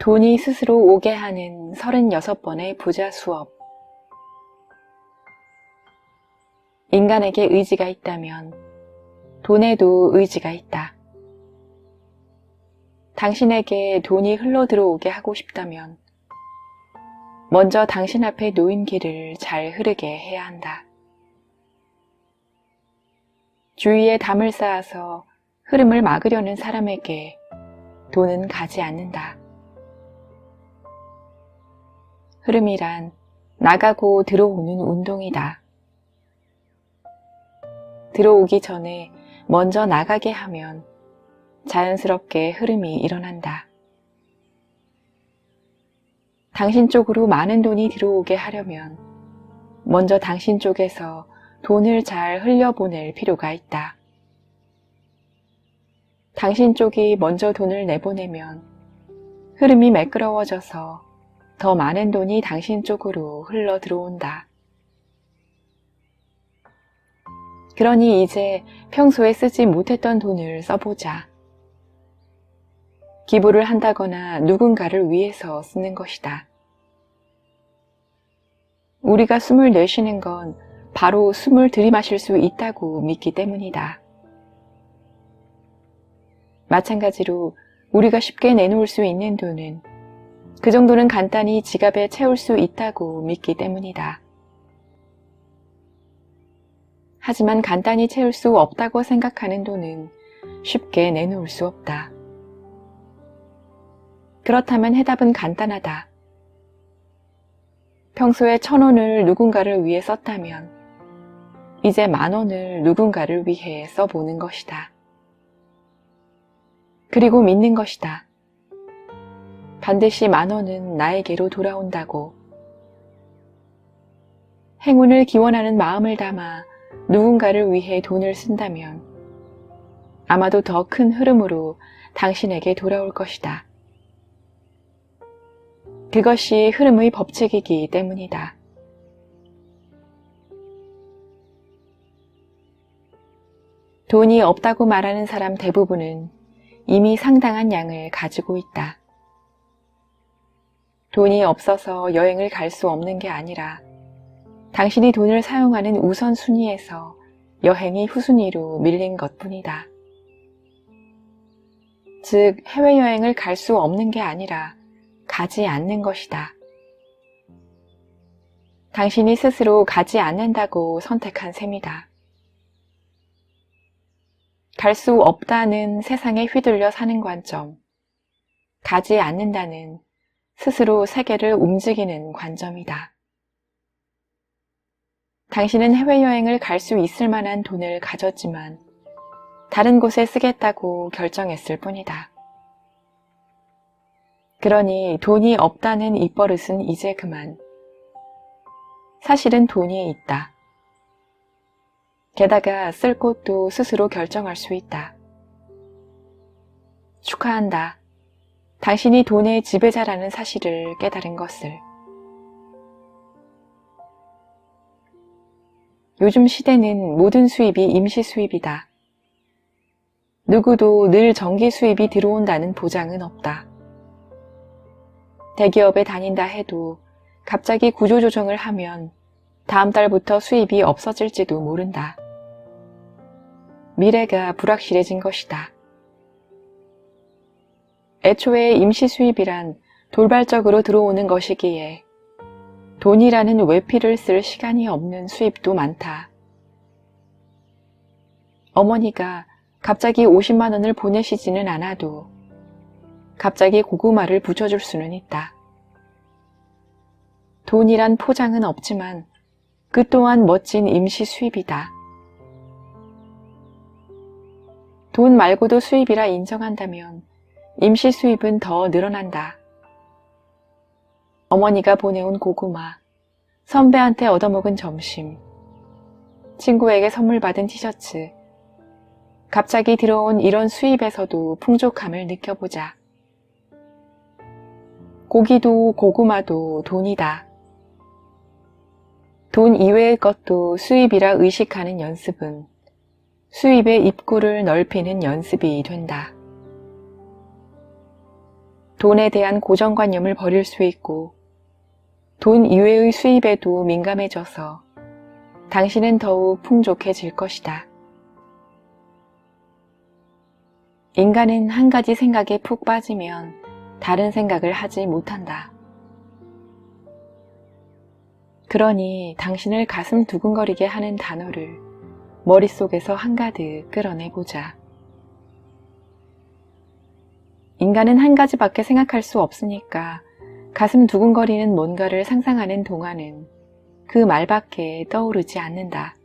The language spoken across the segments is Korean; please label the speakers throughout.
Speaker 1: 돈이 스스로 오게 하는 36번의 부자 수업. 인간에게 의지가 있다면 돈에도 의지가 있다. 당신에게 돈이 흘러 들어오게 하고 싶다면 먼저 당신 앞에 놓인 길을 잘 흐르게 해야 한다. 주위에 담을 쌓아서 흐름을 막으려는 사람에게 돈은 가지 않는다. 흐름이란 나가고 들어오는 운동이다. 들어오기 전에 먼저 나가게 하면 자연스럽게 흐름이 일어난다. 당신 쪽으로 많은 돈이 들어오게 하려면 먼저 당신 쪽에서 돈을 잘 흘려보낼 필요가 있다. 당신 쪽이 먼저 돈을 내보내면 흐름이 매끄러워져서 더 많은 돈이 당신 쪽으로 흘러 들어온다. 그러니 이제 평소에 쓰지 못했던 돈을 써보자. 기부를 한다거나 누군가를 위해서 쓰는 것이다. 우리가 숨을 내쉬는 건 바로 숨을 들이마실 수 있다고 믿기 때문이다. 마찬가지로 우리가 쉽게 내놓을 수 있는 돈은 그 정도는 간단히 지갑에 채울 수 있다고 믿기 때문이다. 하지만 간단히 채울 수 없다고 생각하는 돈은 쉽게 내놓을 수 없다. 그렇다면 해답은 간단하다. 평소에 1,000원을 누군가를 위해 썼다면 이제 10,000원을 누군가를 위해 써보는 것이다. 그리고 믿는 것이다. 반드시 10,000원은 나에게로 돌아온다고. 행운을 기원하는 마음을 담아 누군가를 위해 돈을 쓴다면 아마도 더 큰 흐름으로 당신에게 돌아올 것이다. 그것이 흐름의 법칙이기 때문이다. 돈이 없다고 말하는 사람 대부분은 이미 상당한 양을 가지고 있다. 돈이 없어서 여행을 갈 수 없는 게 아니라 당신이 돈을 사용하는 우선순위에서 여행이 후순위로 밀린 것뿐이다. 즉, 해외여행을 갈 수 없는 게 아니라 가지 않는 것이다. 당신이 스스로 가지 않는다고 선택한 셈이다. 갈 수 없다는 세상에 휘둘려 사는 관점, 가지 않는다는 스스로 세계를 움직이는 관점이다. 당신은 해외여행을 갈 수 있을 만한 돈을 가졌지만 다른 곳에 쓰겠다고 결정했을 뿐이다. 그러니 돈이 없다는 입버릇은 이제 그만. 사실은 돈이 있다. 게다가 쓸 곳도 스스로 결정할 수 있다. 축하한다. 당신이 돈의 지배자라는 사실을 깨달은 것을. 요즘 시대는 모든 수입이 임시 수입이다. 누구도 늘 정기 수입이 들어온다는 보장은 없다. 대기업에 다닌다 해도 갑자기 구조조정을 하면 다음 달부터 수입이 없어질지도 모른다. 미래가 불확실해진 것이다. 애초에 임시 수입이란 돌발적으로 들어오는 것이기에 돈이라는 외피를 쓸 시간이 없는 수입도 많다. 어머니가 갑자기 50만 원을 보내시지는 않아도 갑자기 고구마를 붙여줄 수는 있다. 돈이란 포장은 없지만 그 또한 멋진 임시 수입이다. 돈 말고도 수입이라 인정한다면 임시 수입은 더 늘어난다. 어머니가 보내온 고구마, 선배한테 얻어먹은 점심, 친구에게 선물 받은 티셔츠, 갑자기 들어온 이런 수입에서도 풍족함을 느껴보자. 고기도 고구마도 돈이다. 돈 이외의 것도 수입이라 의식하는 연습은 수입의 입구를 넓히는 연습이 된다. 돈에 대한 고정관념을 버릴 수 있고 돈 이외의 수입에도 민감해져서 당신은 더욱 풍족해질 것이다. 인간은 한 가지 생각에 푹 빠지면 다른 생각을 하지 못한다. 그러니 당신을 가슴 두근거리게 하는 단어를 머릿속에서 한가득 끌어내보자. 인간은 한 가지밖에 생각할 수 없으니까 가슴 두근거리는 뭔가를 상상하는 동안은 그 말밖에 떠오르지 않는다.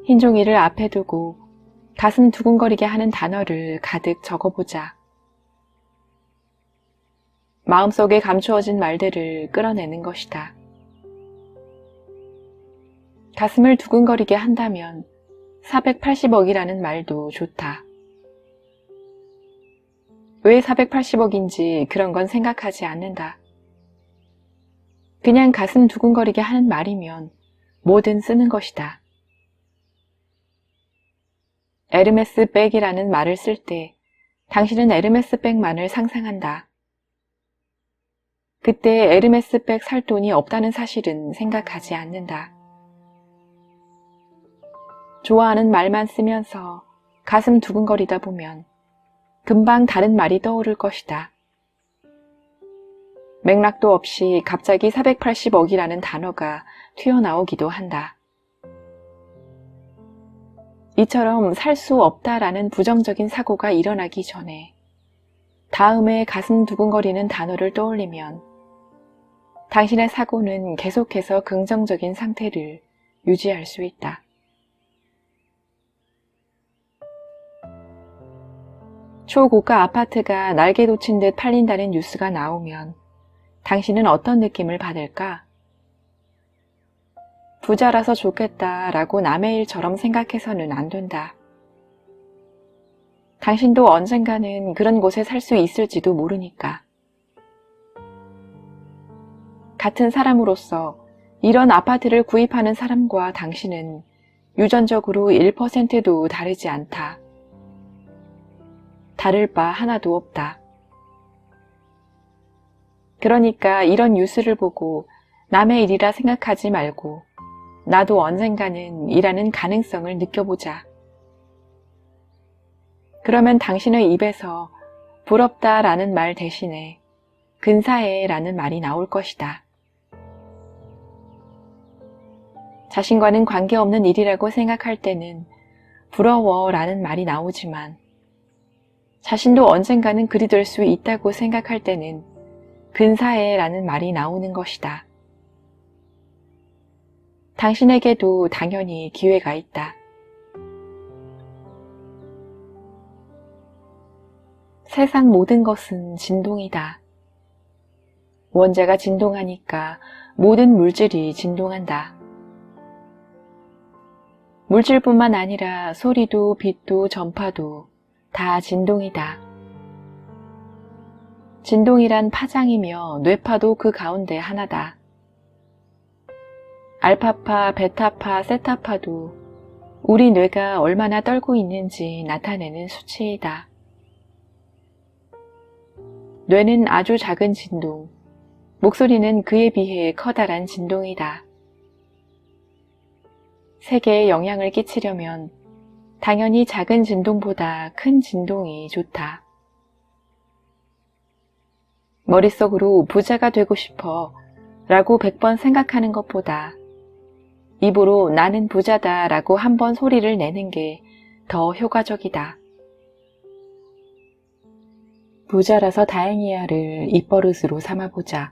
Speaker 1: 흰 종이를 앞에 두고 가슴 두근거리게 하는 단어를 가득 적어보자. 마음속에 감추어진 말들을 끌어내는 것이다. 가슴을 두근거리게 한다면 480억이라는 말도 좋다. 왜 480억인지 그런 건 생각하지 않는다. 그냥 가슴 두근거리게 하는 말이면 뭐든 쓰는 것이다. 에르메스 백이라는 말을 쓸 때 당신은 에르메스 백만을 상상한다. 그때 에르메스 백 살 돈이 없다는 사실은 생각하지 않는다. 좋아하는 말만 쓰면서 가슴 두근거리다 보면 금방 다른 말이 떠오를 것이다. 맥락도 없이 갑자기 480억이라는 단어가 튀어나오기도 한다. 이처럼 살 수 없다라는 부정적인 사고가 일어나기 전에 다음에 가슴 두근거리는 단어를 떠올리면 당신의 사고는 계속해서 긍정적인 상태를 유지할 수 있다. 초고가 아파트가 날개 돋친 듯 팔린다는 뉴스가 나오면 당신은 어떤 느낌을 받을까? 부자라서 좋겠다라고 남의 일처럼 생각해서는 안 된다. 당신도 언젠가는 그런 곳에 살 수 있을지도 모르니까. 같은 사람으로서 이런 아파트를 구입하는 사람과 당신은 유전적으로 1%도 다르지 않다. 다를 바 하나도 없다. 그러니까 이런 뉴스를 보고 남의 일이라 생각하지 말고 나도 언젠가는 일하는 가능성을 느껴보자. 그러면 당신의 입에서 부럽다라는 말 대신에 근사해라는 말이 나올 것이다. 자신과는 관계없는 일이라고 생각할 때는 부러워라는 말이 나오지만 자신도 언젠가는 그리 될 수 있다고 생각할 때는 근사해라는 말이 나오는 것이다. 당신에게도 당연히 기회가 있다. 세상 모든 것은 진동이다. 원자가 진동하니까 모든 물질이 진동한다. 물질뿐만 아니라 소리도 빛도 전파도 다 진동이다. 진동이란 파장이며 뇌파도 그 가운데 하나다. 알파파, 베타파, 세타파도 우리 뇌가 얼마나 떨고 있는지 나타내는 수치이다. 뇌는 아주 작은 진동, 목소리는 그에 비해 커다란 진동이다. 세계에 영향을 끼치려면 당연히 작은 진동보다 큰 진동이 좋다. 머릿속으로 부자가 되고 싶어 라고 100번 생각하는 것보다 입으로 나는 부자다 라고 한 번 소리를 내는 게 더 효과적이다. 부자라서 다행이야를 입버릇으로 삼아보자.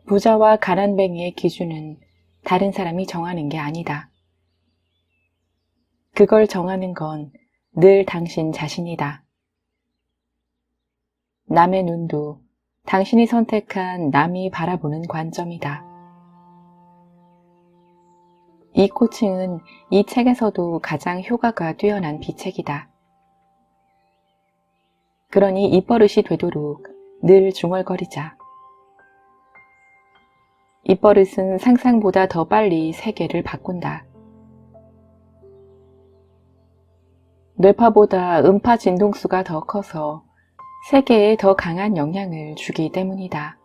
Speaker 1: 부자와 가난뱅이의 기준은 다른 사람이 정하는 게 아니다. 그걸 정하는 건 늘 당신 자신이다. 남의 눈도 당신이 선택한 남이 바라보는 관점이다. 이 코칭은 이 책에서도 가장 효과가 뛰어난 비책이다. 그러니 입버릇이 되도록 늘 중얼거리자. 입버릇은 상상보다 더 빨리 세계를 바꾼다. 뇌파보다 음파 진동수가 더 커서 세계에 더 강한 영향을 주기 때문이다.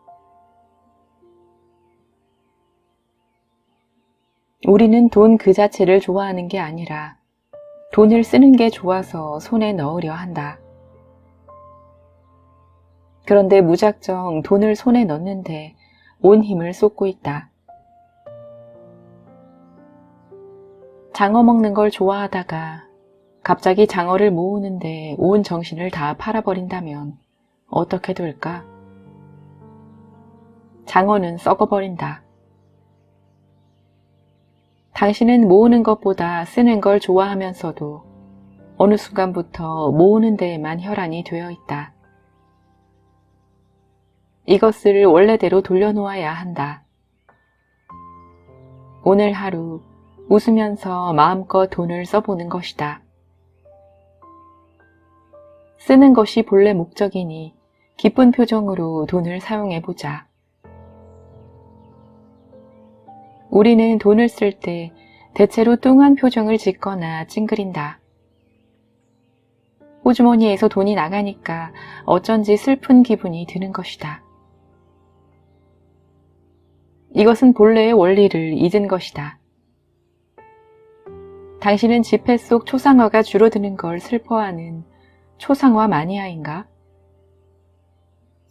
Speaker 1: 우리는 돈 그 자체를 좋아하는 게 아니라 돈을 쓰는 게 좋아서 손에 넣으려 한다. 그런데 무작정 돈을 손에 넣는데 온 힘을 쏟고 있다. 장어 먹는 걸 좋아하다가 갑자기 장어를 모으는데 온 정신을 다 팔아버린다면 어떻게 될까? 장어는 썩어버린다. 당신은 모으는 것보다 쓰는 걸 좋아하면서도 어느 순간부터 모으는 데에만 혈안이 되어 있다. 이것을 원래대로 돌려놓아야 한다. 오늘 하루 웃으면서 마음껏 돈을 써보는 것이다. 쓰는 것이 본래 목적이니 기쁜 표정으로 돈을 사용해보자. 우리는 돈을 쓸 때 대체로 뚱한 표정을 짓거나 찡그린다. 호주머니에서 돈이 나가니까 어쩐지 슬픈 기분이 드는 것이다. 이것은 본래의 원리를 잊은 것이다. 당신은 지폐 속 초상화가 줄어드는 걸 슬퍼하는 초상화 마니아인가?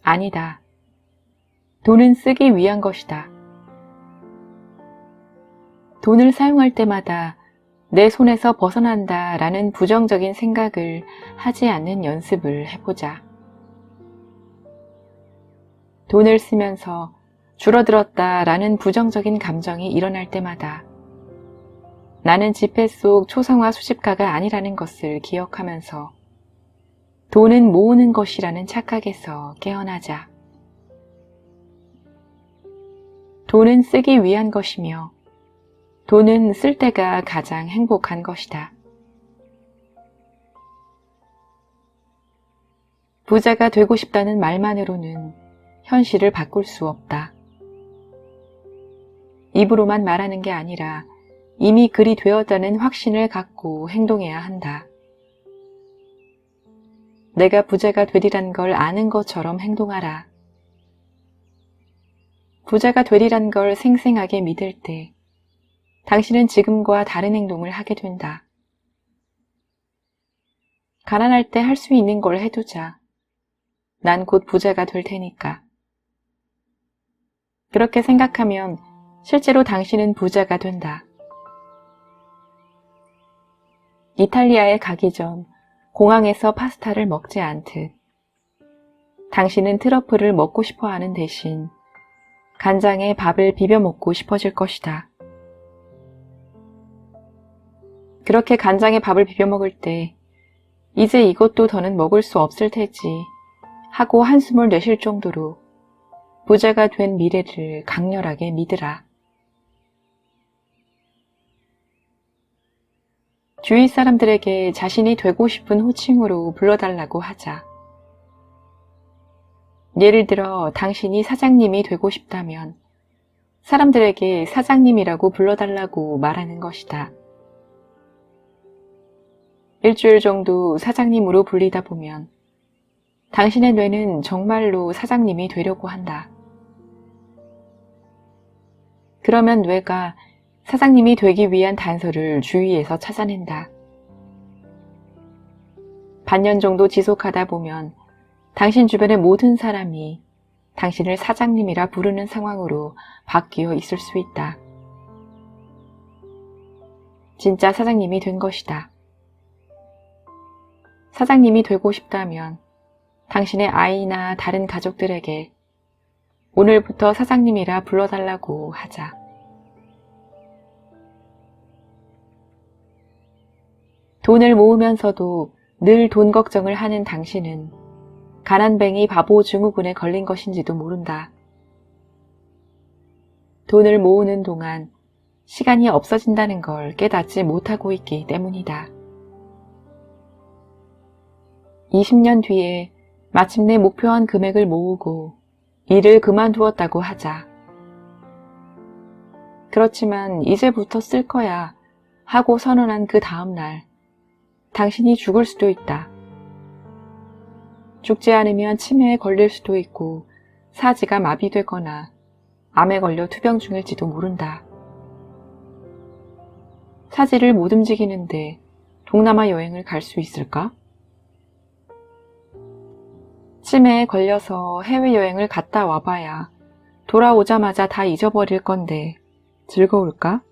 Speaker 1: 아니다. 돈은 쓰기 위한 것이다. 돈을 사용할 때마다 내 손에서 벗어난다 라는 부정적인 생각을 하지 않는 연습을 해보자. 돈을 쓰면서 줄어들었다 라는 부정적인 감정이 일어날 때마다 나는 지폐 속 초상화 수집가가 아니라는 것을 기억하면서 돈은 모으는 것이라는 착각에서 깨어나자. 돈은 쓰기 위한 것이며 돈은 쓸 때가 가장 행복한 것이다. 부자가 되고 싶다는 말만으로는 현실을 바꿀 수 없다. 입으로만 말하는 게 아니라 이미 그리 되었다는 확신을 갖고 행동해야 한다. 내가 부자가 되리란 걸 아는 것처럼 행동하라. 부자가 되리란 걸 생생하게 믿을 때 당신은 지금과 다른 행동을 하게 된다. 가난할 때 할 수 있는 걸 해두자. 난 곧 부자가 될 테니까. 그렇게 생각하면 실제로 당신은 부자가 된다. 이탈리아에 가기 전 공항에서 파스타를 먹지 않듯 당신은 트러플을 먹고 싶어 하는 대신 간장에 밥을 비벼 먹고 싶어질 것이다. 그렇게 간장에 밥을 비벼 먹을 때 이제 이것도 더는 먹을 수 없을 테지 하고 한숨을 내쉴 정도로 부자가 된 미래를 강렬하게 믿으라. 주위 사람들에게 자신이 되고 싶은 호칭으로 불러달라고 하자. 예를 들어 당신이 사장님이 되고 싶다면 사람들에게 사장님이라고 불러달라고 말하는 것이다. 일주일 정도 사장님으로 불리다 보면 당신의 뇌는 정말로 사장님이 되려고 한다. 그러면 뇌가 사장님이 되기 위한 단서를 주위에서 찾아낸다. 반년 정도 지속하다 보면 당신 주변의 모든 사람이 당신을 사장님이라 부르는 상황으로 바뀌어 있을 수 있다. 진짜 사장님이 된 것이다. 사장님이 되고 싶다면 당신의 아이나 다른 가족들에게 오늘부터 사장님이라 불러달라고 하자. 돈을 모으면서도 늘 돈 걱정을 하는 당신은 가난뱅이 바보 증후군에 걸린 것인지도 모른다. 돈을 모으는 동안 시간이 없어진다는 걸 깨닫지 못하고 있기 때문이다. 20년 뒤에 마침내 목표한 금액을 모으고 일을 그만두었다고 하자. 그렇지만 이제부터 쓸 거야 하고 선언한 그 다음 날 당신이 죽을 수도 있다. 죽지 않으면 치매에 걸릴 수도 있고 사지가 마비되거나 암에 걸려 투병 중일지도 모른다. 사지를 못 움직이는데 동남아 여행을 갈 수 있을까? 치매에 걸려서 해외여행을 갔다 와봐야 돌아오자마자 다 잊어버릴 건데 즐거울까?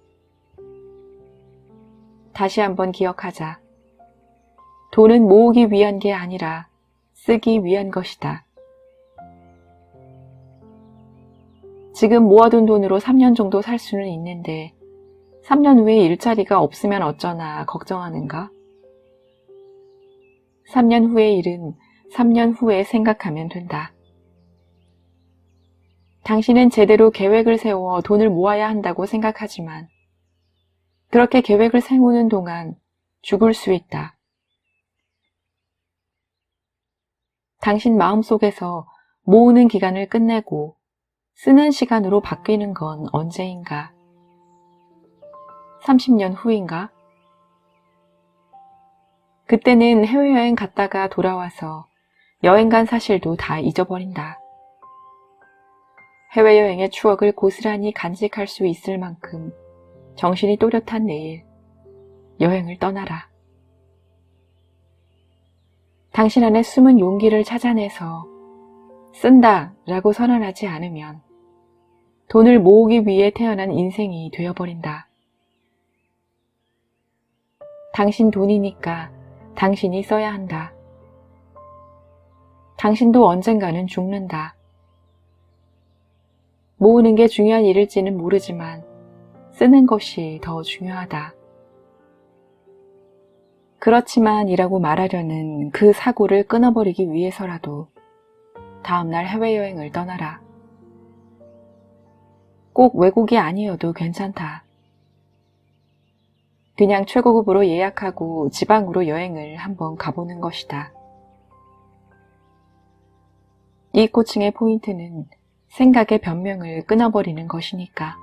Speaker 1: 다시 한번 기억하자. 돈은 모으기 위한 게 아니라 쓰기 위한 것이다. 지금 모아둔 돈으로 3년 정도 살 수는 있는데 3년 후에 일자리가 없으면 어쩌나 걱정하는가? 3년 후의 일은 3년 후에 생각하면 된다. 당신은 제대로 계획을 세워 돈을 모아야 한다고 생각하지만 그렇게 계획을 세우는 동안 죽을 수 있다. 당신 마음속에서 모으는 기간을 끝내고 쓰는 시간으로 바뀌는 건 언제인가? 30년 후인가? 그때는 해외여행 갔다가 돌아와서 여행 간 사실도 다 잊어버린다. 해외여행의 추억을 고스란히 간직할 수 있을 만큼 정신이 또렷한 내일, 여행을 떠나라. 당신 안에 숨은 용기를 찾아내서 쓴다 라고 선언하지 않으면 돈을 모으기 위해 태어난 인생이 되어버린다. 당신 돈이니까 당신이 써야 한다. 당신도 언젠가는 죽는다. 모으는 게 중요한 일일지는 모르지만 쓰는 것이 더 중요하다. 그렇지만 이라고 말하려는 그 사고를 끊어버리기 위해서라도 다음날 해외여행을 떠나라. 꼭 외국이 아니어도 괜찮다. 그냥 최고급으로 예약하고 지방으로 여행을 한번 가보는 것이다. 이 코칭의 포인트는 생각의 변명을 끊어버리는 것이니까.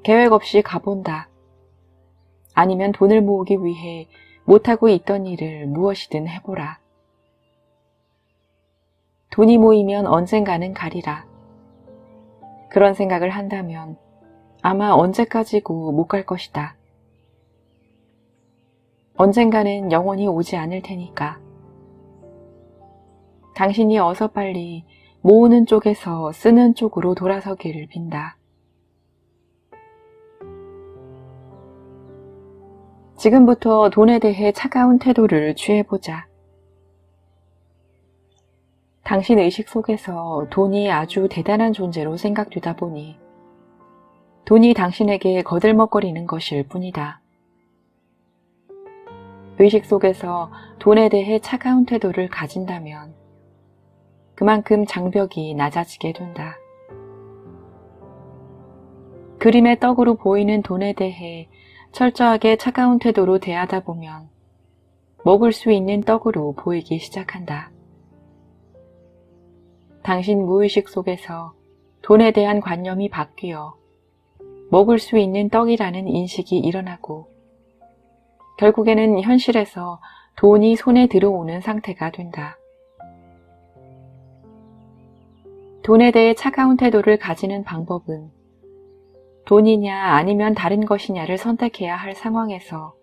Speaker 1: 계획 없이 가본다. 아니면 돈을 모으기 위해 못하고 있던 일을 무엇이든 해보라. 돈이 모이면 언젠가는 가리라. 그런 생각을 한다면 아마 언제까지고 못 갈 것이다. 언젠가는 영원히 오지 않을 테니까. 당신이 어서 빨리 모으는 쪽에서 쓰는 쪽으로 돌아서기를 빈다. 지금부터 돈에 대해 차가운 태도를 취해보자. 당신 의식 속에서 돈이 아주 대단한 존재로 생각되다 보니 돈이 당신에게 거들먹거리는 것일 뿐이다. 의식 속에서 돈에 대해 차가운 태도를 가진다면 그만큼 장벽이 낮아지게 된다. 그림의 떡으로 보이는 돈에 대해 철저하게 차가운 태도로 대하다 보면 먹을 수 있는 떡으로 보이기 시작한다. 당신 무의식 속에서 돈에 대한 관념이 바뀌어 먹을 수 있는 떡이라는 인식이 일어나고 결국에는 현실에서 돈이 손에 들어오는 상태가 된다. 돈에 대해 차가운 태도를 가지는 방법은 돈이냐 아니면 다른 것이냐를 선택해야 할 상황에서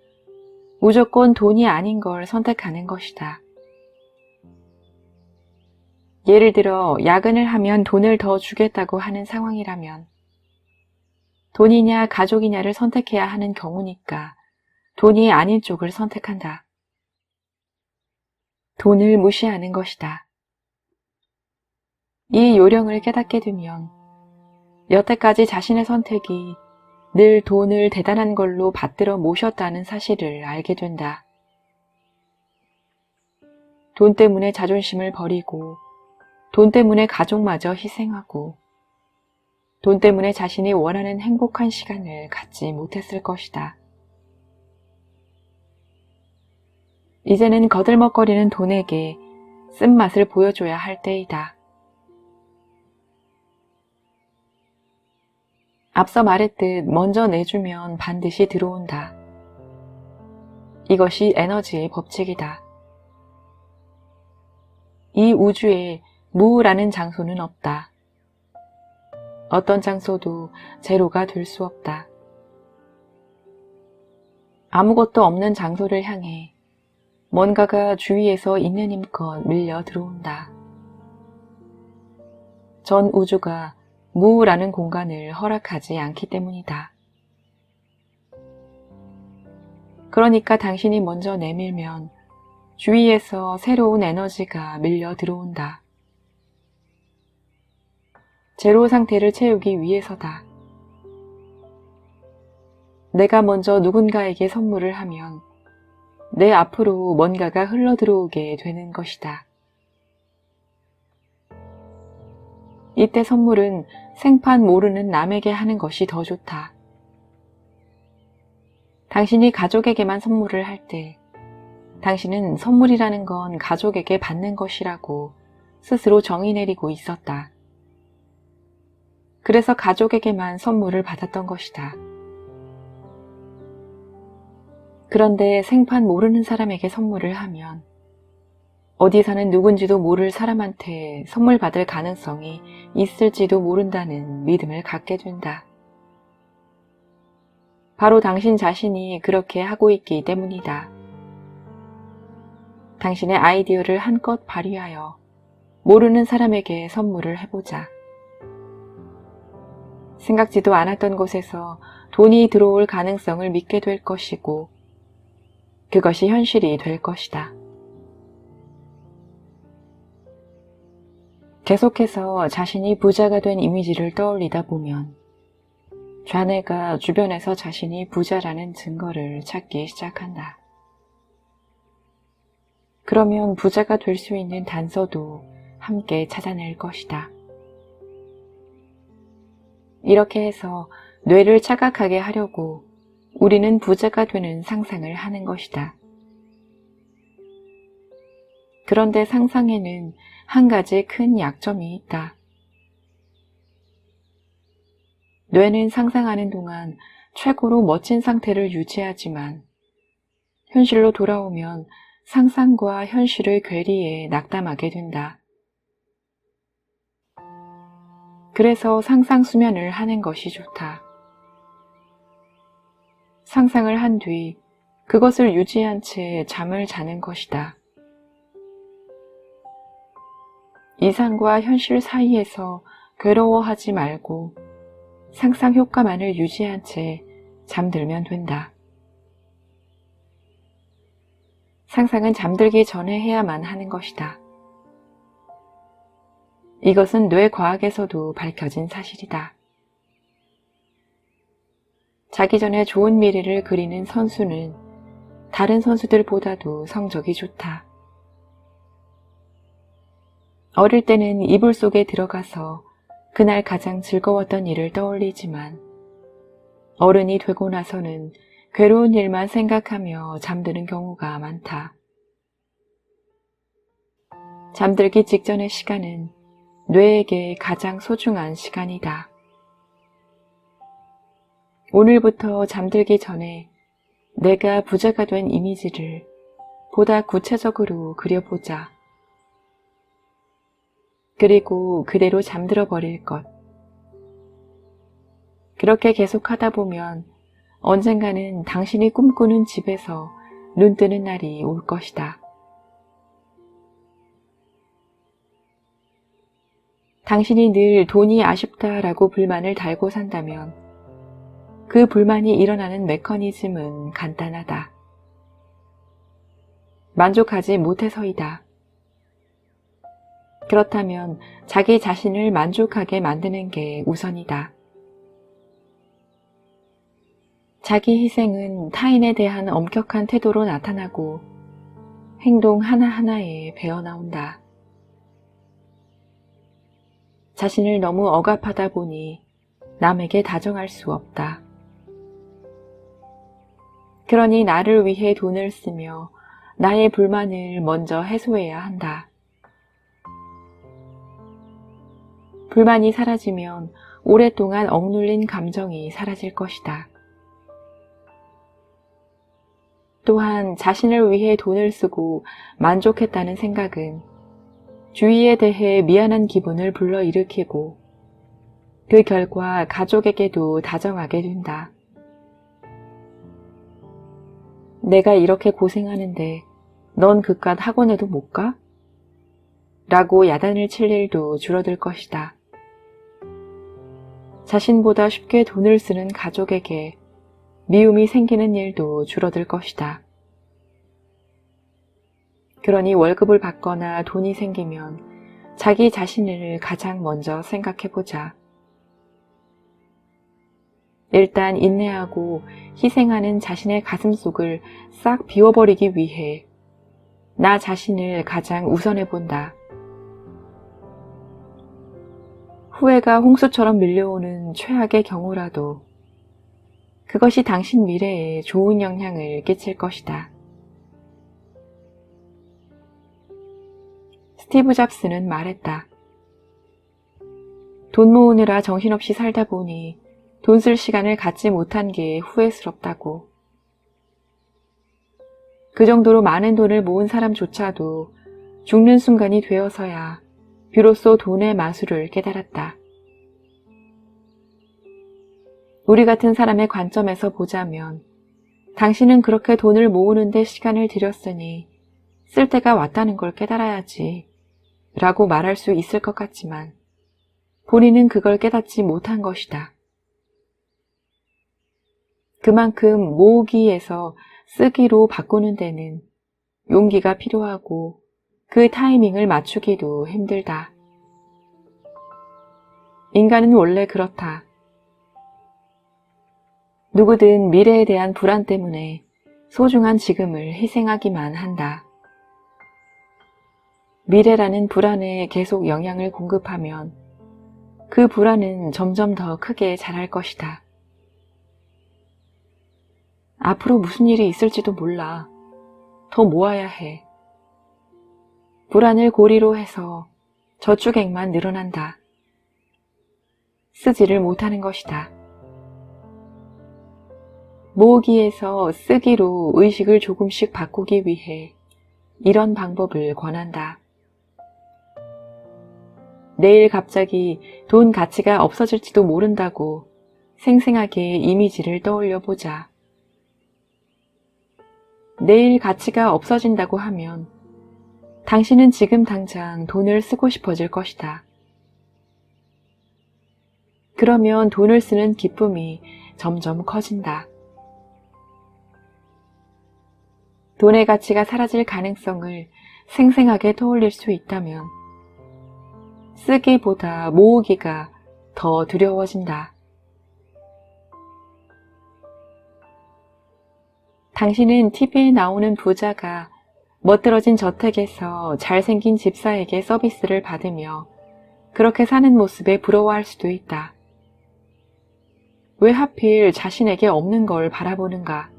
Speaker 1: 무조건 돈이 아닌 걸 선택하는 것이다. 예를 들어 야근을 하면 돈을 더 주겠다고 하는 상황이라면 돈이냐 가족이냐를 선택해야 하는 경우니까 돈이 아닌 쪽을 선택한다. 돈을 무시하는 것이다. 이 요령을 깨닫게 되면 여태까지 자신의 선택이 늘 돈을 대단한 걸로 받들어 모셨다는 사실을 알게 된다. 돈 때문에 자존심을 버리고 돈 때문에 가족마저 희생하고 돈 때문에 자신이 원하는 행복한 시간을 갖지 못했을 것이다. 이제는 거들먹거리는 돈에게 쓴맛을 보여줘야 할 때이다. 앞서 말했듯 먼저 내주면 반드시 들어온다. 이것이 에너지의 법칙이다. 이 우주에 무라는 장소는 없다. 어떤 장소도 제로가 될 수 없다. 아무것도 없는 장소를 향해 뭔가가 주위에서 있는 힘껏 밀려 들어온다. 전 우주가 무라는 공간을 허락하지 않기 때문이다. 그러니까 당신이 먼저 내밀면 주위에서 새로운 에너지가 밀려 들어온다. 제로 상태를 채우기 위해서다. 내가 먼저 누군가에게 선물을 하면 내 앞으로 뭔가가 흘러 들어오게 되는 것이다. 이때 선물은 생판 모르는 남에게 하는 것이 더 좋다. 당신이 가족에게만 선물을 할 때 당신은 선물이라는 건 가족에게 받는 것이라고 스스로 정의 내리고 있었다. 그래서 가족에게만 선물을 받았던 것이다. 그런데 생판 모르는 사람에게 선물을 하면 어디 사는 누군지도 모를 사람한테 선물 받을 가능성이 있을지도 모른다는 믿음을 갖게 된다. 바로 당신 자신이 그렇게 하고 있기 때문이다. 당신의 아이디어를 한껏 발휘하여 모르는 사람에게 선물을 해보자. 생각지도 않았던 곳에서 돈이 들어올 가능성을 믿게 될 것이고 그것이 현실이 될 것이다. 계속해서 자신이 부자가 된 이미지를 떠올리다 보면 좌뇌가 주변에서 자신이 부자라는 증거를 찾기 시작한다. 그러면 부자가 될 수 있는 단서도 함께 찾아낼 것이다. 이렇게 해서 뇌를 착각하게 하려고 우리는 부자가 되는 상상을 하는 것이다. 그런데 상상에는 한 가지 큰 약점이 있다. 뇌는 상상하는 동안 최고로 멋진 상태를 유지하지만 현실로 돌아오면 상상과 현실의 괴리에 낙담하게 된다. 그래서 상상 수면을 하는 것이 좋다. 상상을 한 뒤 그것을 유지한 채 잠을 자는 것이다. 이상과 현실 사이에서 괴로워하지 말고 상상 효과만을 유지한 채 잠들면 된다. 상상은 잠들기 전에 해야만 하는 것이다. 이것은 뇌과학에서도 밝혀진 사실이다. 자기 전에 좋은 미래를 그리는 선수는 다른 선수들보다도 성적이 좋다. 어릴 때는 이불 속에 들어가서 그날 가장 즐거웠던 일을 떠올리지만 어른이 되고 나서는 괴로운 일만 생각하며 잠드는 경우가 많다. 잠들기 직전의 시간은 뇌에게 가장 소중한 시간이다. 오늘부터 잠들기 전에 내가 부자가 된 이미지를 보다 구체적으로 그려보자. 그리고 그대로 잠들어 버릴 것. 그렇게 계속하다 보면 언젠가는 당신이 꿈꾸는 집에서 눈 뜨는 날이 올 것이다. 당신이 늘 돈이 아쉽다라고 불만을 달고 산다면 그 불만이 일어나는 메커니즘은 간단하다. 만족하지 못해서이다. 그렇다면 자기 자신을 만족하게 만드는 게 우선이다. 자기 희생은 타인에 대한 엄격한 태도로 나타나고 행동 하나하나에 배어나온다. 자신을 너무 억압하다 보니 남에게 다정할 수 없다. 그러니 나를 위해 돈을 쓰며 나의 불만을 먼저 해소해야 한다. 불만이 사라지면 오랫동안 억눌린 감정이 사라질 것이다. 또한 자신을 위해 돈을 쓰고 만족했다는 생각은 주위에 대해 미안한 기분을 불러일으키고 그 결과 가족에게도 다정하게 된다. 내가 이렇게 고생하는데 넌 그깟 학원에도 못 가? 라고 야단을 칠 일도 줄어들 것이다. 자신보다 쉽게 돈을 쓰는 가족에게 미움이 생기는 일도 줄어들 것이다. 그러니 월급을 받거나 돈이 생기면 자기 자신을 가장 먼저 생각해보자. 일단 인내하고 희생하는 자신의 가슴속을 싹 비워버리기 위해 나 자신을 가장 우선해본다. 후회가 홍수처럼 밀려오는 최악의 경우라도 그것이 당신 미래에 좋은 영향을 끼칠 것이다. 스티브 잡스는 말했다. 돈 모으느라 정신없이 살다 보니 돈 쓸 시간을 갖지 못한 게 후회스럽다고. 그 정도로 많은 돈을 모은 사람조차도 죽는 순간이 되어서야 비로소 돈의 마술을 깨달았다. 우리 같은 사람의 관점에서 보자면 당신은 그렇게 돈을 모으는데 시간을 들였으니 쓸 때가 왔다는 걸 깨달아야지 라고 말할 수 있을 것 같지만 본인은 그걸 깨닫지 못한 것이다. 그만큼 모으기에서 쓰기로 바꾸는 데는 용기가 필요하고 그 타이밍을 맞추기도 힘들다. 인간은 원래 그렇다. 누구든 미래에 대한 불안 때문에 소중한 지금을 희생하기만 한다. 미래라는 불안에 계속 영향을 공급하면 그 불안은 점점 더 크게 자랄 것이다. 앞으로 무슨 일이 있을지도 몰라. 더 모아야 해. 불안을 고리로 해서 저축액만 늘어난다. 쓰지를 못하는 것이다. 모으기에서 쓰기로 의식을 조금씩 바꾸기 위해 이런 방법을 권한다. 내일 갑자기 돈 가치가 없어질지도 모른다고 생생하게 이미지를 떠올려 보자. 내일 가치가 없어진다고 하면 당신은 지금 당장 돈을 쓰고 싶어질 것이다. 그러면 돈을 쓰는 기쁨이 점점 커진다. 돈의 가치가 사라질 가능성을 생생하게 떠올릴 수 있다면 쓰기보다 모으기가 더 두려워진다. 당신은 TV에 나오는 부자가 멋들어진 저택에서 잘생긴 집사에게 서비스를 받으며 그렇게 사는 모습에 부러워할 수도 있다. 왜 하필 자신에게 없는 걸 바라보는가?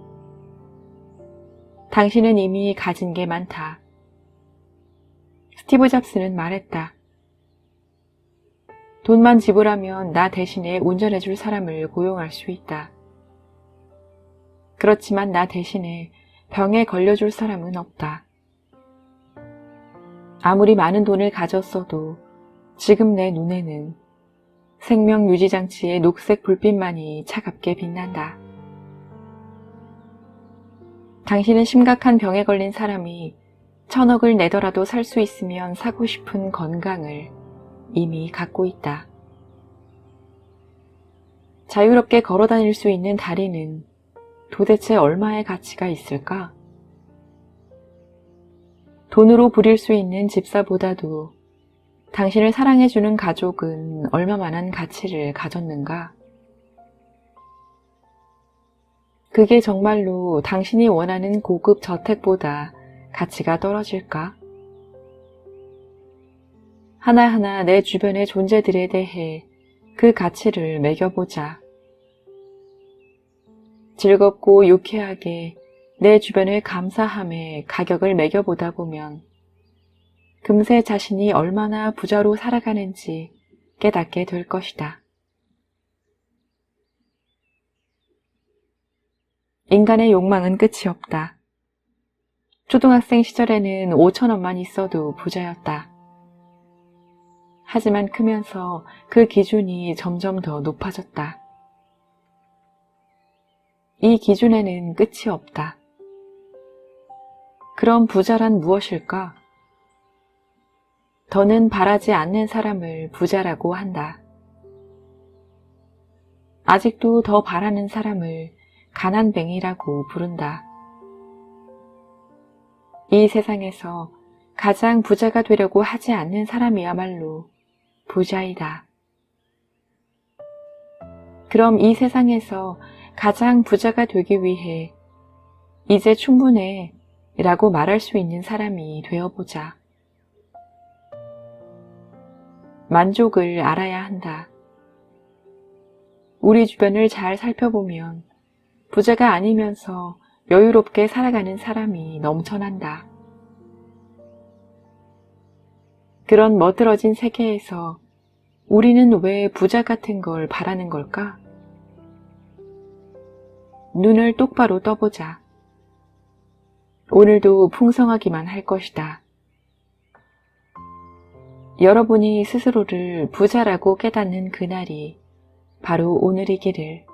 Speaker 1: 당신은 이미 가진 게 많다. 스티브 잡스는 말했다. 돈만 지불하면 나 대신에 운전해줄 사람을 고용할 수 있다. 그렇지만 나 대신에 병에 걸려줄 사람은 없다. 아무리 많은 돈을 가졌어도 지금 내 눈에는 생명 유지 장치의 녹색 불빛만이 차갑게 빛난다. 당신은 심각한 병에 걸린 사람이 1,000억을 내더라도 살 수 있으면 사고 싶은 건강을 이미 갖고 있다. 자유롭게 걸어 다닐 수 있는 다리는 도대체 얼마의 가치가 있을까? 돈으로 부릴 수 있는 집사보다도 당신을 사랑해주는 가족은 얼마만한 가치를 가졌는가? 그게 정말로 당신이 원하는 고급 저택보다 가치가 떨어질까? 하나하나 내 주변의 존재들에 대해 그 가치를 매겨보자. 즐겁고 유쾌하게 내 주변을 감사함에 가격을 매겨보다 보면 금세 자신이 얼마나 부자로 살아가는지 깨닫게 될 것이다. 인간의 욕망은 끝이 없다. 초등학생 시절에는 5,000원만 있어도 부자였다. 하지만 크면서 그 기준이 점점 더 높아졌다. 이 기준에는 끝이 없다. 그럼 부자란 무엇일까? 더는 바라지 않는 사람을 부자라고 한다. 아직도 더 바라는 사람을 가난뱅이라고 부른다. 이 세상에서 가장 부자가 되려고 하지 않는 사람이야말로 부자이다. 그럼 이 세상에서 가장 부자가 되기 위해 이제 충분해 라고 말할 수 있는 사람이 되어보자. 만족을 알아야 한다. 우리 주변을 잘 살펴보면 부자가 아니면서 여유롭게 살아가는 사람이 넘쳐난다. 그런 멋들어진 세계에서 우리는 왜 부자 같은 걸 바라는 걸까? 눈을 똑바로 떠보자. 오늘도 풍성하기만 할 것이다. 여러분이 스스로를 부자라고 깨닫는 그날이 바로 오늘이기를.